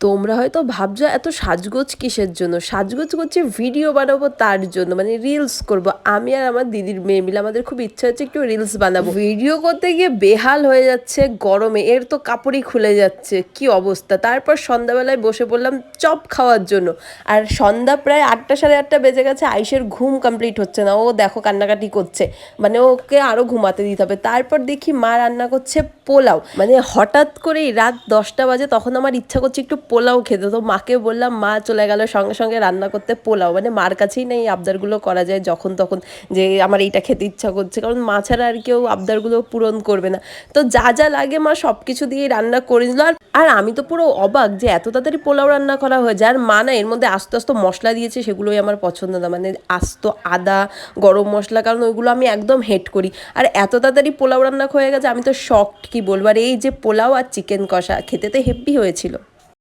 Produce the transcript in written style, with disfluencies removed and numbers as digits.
তোমরা হয়তো ভাবছো এত সাজগোজ কিসের জন্য? সাজগোজ করছি ভিডিও বানাবো তার জন্য, মানে রিলস করব। আমি আর আমার দিদির মেয়ে মিলে আমাদের খুব ইচ্ছা হচ্ছে একটু রিলস বানাবো। ভিডিও করতে গিয়ে বেহাল হয়ে যাচ্ছে গরমে, এর তো কাপড়ই খুলে যাচ্ছে, কি অবস্থা। তারপর সন্ধ্যাবেলায় বসে পড়লাম চপ খাওয়ার জন্য। আর সন্ধ্যা প্রায় 8টা সাড়ে 8টা বেজে গেছে, আইসের ঘুম কমপ্লিট হচ্ছে না। ও দেখো কান্নাকাটি করছে, মানে ওকে আরো ঘুমাতে দিতে হবে। তারপর দেখি মা রান্না করছে পোলাও, মানে হঠাৎ করেই রাত 10টা বাজে, তখন আমার ইচ্ছা করছে একটু পোলাও খেতে। তো মাকে বললাম, মা চলে গেল সঙ্গে সঙ্গে রান্না করতে পোলাও। মানে মার কাছেই না এই আবদারগুলো করা যায় যখন তখন, যে আমার এইটা খেতে ইচ্ছা করছে, কারণ মা ছাড়া আর কেউ আবদারগুলো পূরণ করবে না। তো যা যা লাগে মা সব কিছু দিয়ে রান্না করে দিল। আর আমি তো পুরো অবাক যে এত তাড়াতাড়ি পোলাও রান্না করা হয়ে যায়। আর মা না এর মধ্যে আস্তে আস্তে মশলা দিয়েছে, সেগুলোই আমার পছন্দ না, মানে আস্ত আদা, গরম মশলা, কারণ ওইগুলো আমি একদম হেট করি। আর এত তাড়াতাড়ি পোলাও রান্না হয়ে গেছে, আমি তো শকড, কি বলবো। আর এই যে পোলাও আর চিকেন কষা খেতে তো হেব্বি হয়েছিল।